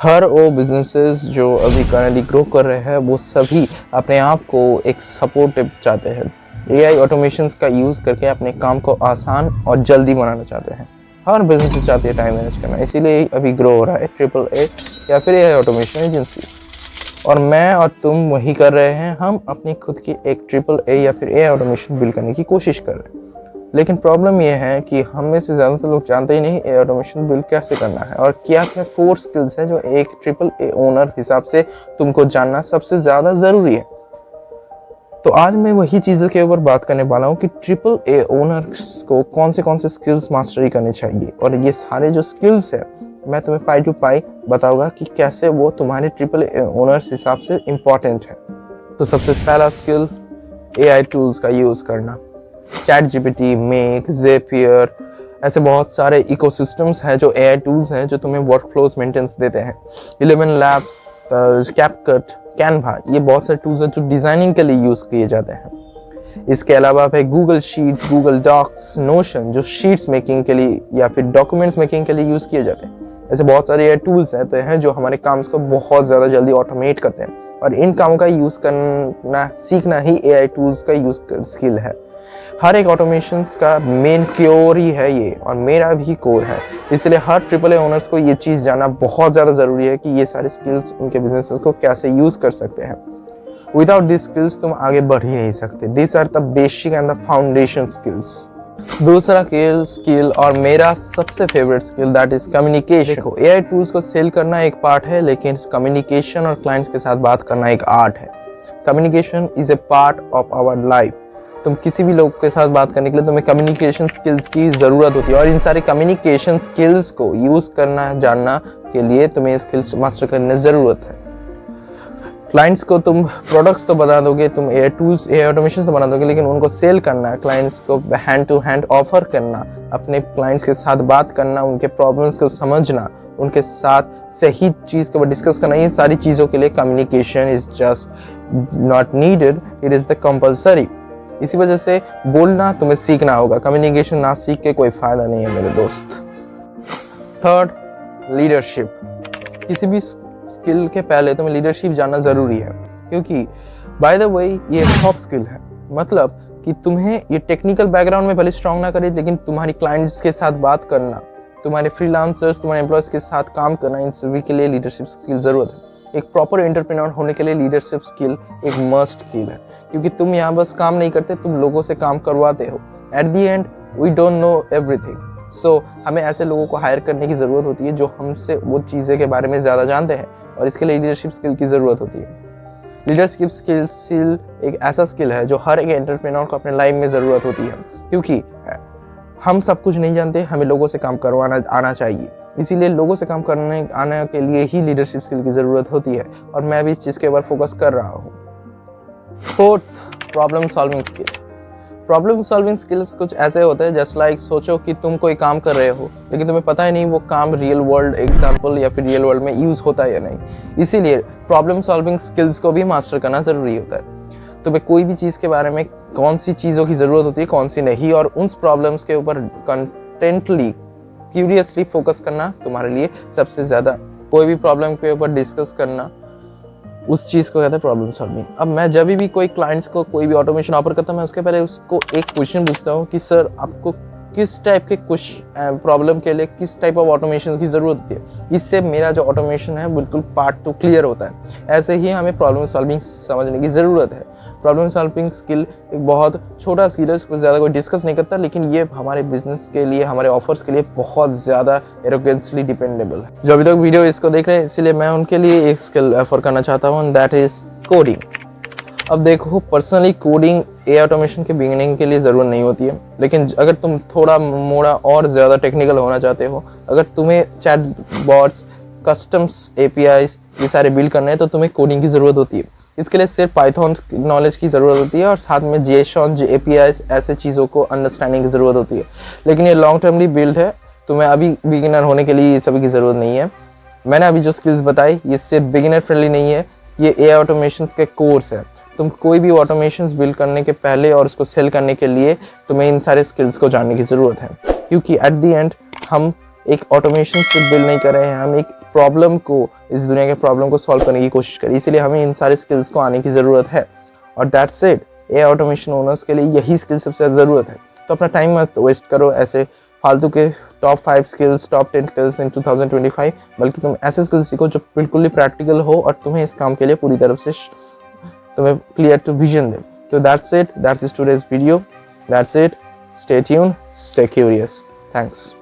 हर वो बिजनेसेस जो अभी करंटली ग्रो कर रहे हैं वो सभी अपने आप को एक सपोर्टिव चाहते हैं। एआई ऑटोमेशंस का यूज़ करके अपने काम को आसान और जल्दी बनाना चाहते हैं। हर बिजनेस चाहते हैं टाइम मैनेज करना, इसीलिए अभी ग्रो हो रहा है AAA या फिर एआई ऑटोमेशन एजेंसी। और मैं और तुम वही कर रहे हैं, हम अपनी खुद की एक AAA या फिर एआई ऑटोमेशन बिल्ड करने की कोशिश कर रहे हैं। लेकिन प्रॉब्लम ये है कि हम में से ज़्यादातर लोग जानते ही नहीं एआई ऑटोमेशन बिल्ड कैसे करना है और क्या क्या कोर स्किल्स हैं जो एक AAA ओनर हिसाब से तुमको जानना सबसे ज़्यादा ज़रूरी है। तो आज मैं वही चीज़ों के ऊपर बात करने वाला हूँ कि AAA ओनर्स को कौन से स्किल्स मास्टरी करने चाहिए, और ये सारे जो स्किल्स हैं मैं तुम्हें पाई टू पाई बताऊंगा कि कैसे वो तुम्हारे AAA ओनर्स हिसाब से इम्पॉर्टेंट है। तो सबसे पहला स्किल एआई टूल्स का यूज़ करना। ChatGPT, Make, Zapier, ऐसे बहुत सारे इकोसिस्टम्स हैं जो एआई टूल्स हैं जो तुम्हें वर्कफ्लोज मेंटेनेंस देते हैं। 11 Labs, CapCut, Canva, ये बहुत सारे टूल्स हैं जो डिज़ाइनिंग के लिए यूज़ किए जाते हैं। इसके अलावा है Google sheets, Google docs, Notion जो शीट्स मेकिंग के लिए या फिर डॉक्यूमेंट्स मेकिंग के लिए यूज़ किए जाते हैं। ऐसे बहुत सारे एआई टूल्स हैं जो हमारे काम को बहुत ज़्यादा जल्दी ऑटोमेट करते हैं, और इन कामों का यूज़ करना सीखना ही एआई टूल्स का यूज़ स्किल है। हर एक ऑटोमेशंस का मेन कोर ही है ये, और मेरा भी कोर है। इसलिए हर AAA ओनर्स को ये चीज़ जानना बहुत ज़्यादा ज़रूरी है कि ये सारे स्किल्स उनके बिजनेसेस को कैसे यूज़ कर सकते हैं। विदाउट दिस स्किल्स तुम आगे बढ़ ही नहीं सकते। This are the basic and the foundation skills. दूसरा स्किल और मेरा सबसे favourite skill that is communication. देखो, एआई टूल्स को सेल करना एक पार्ट है, लेकिन कम्युनिकेशन और क्लाइंट्स के साथ बात करना एक आर्ट है। Communication is a part of our life. तुम किसी भी लोग के साथ बात करने के लिए तुम्हें कम्युनिकेशन स्किल्स की ज़रूरत होती है, और इन सारे कम्युनिकेशन स्किल्स को यूज़ करना जानना के लिए तुम्हें स्किल्स मास्टर करने की ज़रूरत है। क्लाइंट्स को तुम प्रोडक्ट्स तो बना दोगे, तुम एआई टूल्स, एआई ऑटोमेशन तो बना दोगे, लेकिन उनको सेल करना, क्लाइंट्स को हैंड टू हैंड ऑफर करना, अपने क्लाइंट्स के साथ बात करना, उनके प्रॉब्लम्स को समझना, उनके साथ सही चीज़ के ऊपर डिस्कस करना, ये सारी चीज़ों के लिए communication is just not needed, it is the compulsory. इसी वजह से बोलना तुम्हें सीखना होगा, कम्युनिकेशन ना सीख के कोई फ़ायदा नहीं है मेरे दोस्त। Third, leadership. किसी भी स्किल के पहले तुम्हें लीडरशिप जानना ज़रूरी है, क्योंकि बाय द वे ये टॉप स्किल है। मतलब कि तुम्हें ये टेक्निकल बैकग्राउंड में भले स्ट्रॉन्ग ना करे, लेकिन तुम्हारी क्लाइंट्स के साथ बात करना, तुम्हारे फ्रीलांसर्स, तुम्हारे एम्प्लॉयज़ के साथ काम करना, इन सभी के लिए लीडरशिप स्किल ज़रूरत है। एक प्रॉपर एंटरप्रेन्योर होने के लिए लीडरशिप स्किल एक मस्ट स्किल है, क्योंकि तुम यहाँ बस काम नहीं करते, तुम लोगों से काम करवाते हो। At the end we don't know everything, so हमें ऐसे लोगों को हायर करने की ज़रूरत होती है जो हमसे वो चीज़ें के बारे में ज़्यादा जानते हैं, और इसके लिए लीडरशिप स्किल की ज़रूरत होती है। लीडरशिप स्किल एक ऐसा स्किल है जो हर एक एंटरप्रेन्योर को अपने लाइफ में ज़रूरत होती है, क्योंकि हम सब कुछ नहीं जानते, हमें लोगों से काम करवाना आना चाहिए। इसीलिए लोगों से काम करने आने के लिए ही लीडरशिप स्किल की ज़रूरत होती है, और मैं भी इस चीज़ के ऊपर फोकस कर रहा हूँ। Fourth, problem solving skill. Problem solving skills कुछ ऐसे होते हैं जस्ट लाइक सोचो कि तुम कोई काम कर रहे हो, लेकिन तुम्हें पता ही नहीं वो काम रियल वर्ल्ड एग्जाम्पल या फिर रियल वर्ल्ड में यूज़ होता है या नहीं। इसीलिए प्रॉब्लम सॉल्विंग स्किल्स को भी मास्टर करना ज़रूरी होता है। तुम्हें कोई भी चीज़ के बारे में कौन सी चीज़ों की ज़रूरत होती है, कौन सी नहीं, और उन प्रॉब्लम्स के ऊपर कंटेंटली क्यूरियसली फोकस करना तुम्हारे लिए सबसे ज़्यादा। कोई भी प्रॉब्लम के ऊपर डिस्कस करना, उस चीज़ को कहते हैं प्रॉब्लम सॉल्विंग। अब मैं जब भी कोई क्लाइंट्स को कोई भी ऑटोमेशन ऑफर करता हूँ, मैं उसके पहले उसको एक क्वेश्चन पूछता हूँ कि सर आपको किस टाइप के कुछ प्रॉब्लम के लिए किस टाइप ऑफ ऑटोमेशन की ज़रूरत होती है। इससे मेरा जो ऑटोमेशन है बिल्कुल पार्ट टू क्लियर होता है। ऐसे ही हमें प्रॉब्लम सॉल्विंग समझने की ज़रूरत है। प्रॉब्लम सॉल्विंग स्किल एक बहुत छोटा स्किल है, उसको ज़्यादा कोई डिस्कस नहीं करता, लेकिन ये हमारे बिजनेस के लिए, हमारे ऑफर्स के लिए बहुत ज़्यादा एरोगेंसली डिपेंडेबल है। जो अभी तक वीडियो इसको देख रहे हैं, इसीलिए मैं उनके लिए एक स्किल ऑफर करना चाहता हूँ, दैट इज़ कोडिंग। अब देखो, पर्सनली कोडिंग एआई ऑटोमेशन के बिगिनिंग के लिए ज़रूरत नहीं होती है, लेकिन अगर तुम थोड़ा मोड़ा और ज़्यादा टेक्निकल होना चाहते हो, अगर तुम्हें चैट बॉट्स, कस्टम्स, APIs ये सारे बिल्ड करने हैं, तो तुम्हें कोडिंग की ज़रूरत होती है। इसके लिए सिर्फ पाइथन नॉलेज की ज़रूरत होती है, और साथ में JSON, APIs ऐसे चीज़ों को अंडरस्टैंडिंग की ज़रूरत होती है। लेकिन ये लॉन्ग टर्मली बिल्ड है, तुम्हें अभी बिगिनर होने के लिए ये सभी की ज़रूरत नहीं है। मैंने अभी जो स्किल्स बताई ये सिर्फ बिगिनर फ्रेंडली नहीं है, ये एआई ऑटोमेशन के कोर्स है। तुम कोई भी ऑटोमेशन बिल्ड करने के पहले और उसको सेल करने के लिए तुम्हें इन सारे स्किल्स को जानने की ज़रूरत है, क्योंकि एट द एंड हम एक ऑटोमेशन से बिल्ड नहीं कर रहे हैं, हम एक प्रॉब्लम को, इस दुनिया के प्रॉब्लम को सॉल्व करने की कोशिश करें। इसीलिए हमें इन सारे स्किल्स को आने की ज़रूरत है। और that's it, AI automation owners के लिए यही स्किल सबसे ज़्यादा ज़रूरत है। तो अपना टाइम मत वेस्ट करो ऐसे फालतू के top 5 skills, top 10 skills in 2025, बल्कि तुम ऐसे स्किल्स सीखो जो बिल्कुल ही प्रैक्टिकल हो और तुम्हें इस काम के लिए पूरी तरफ से तुम्हें क्लियर टू विजन दे। तो that's it, that's today's video, that's it, stay tuned, stay curious, thanks.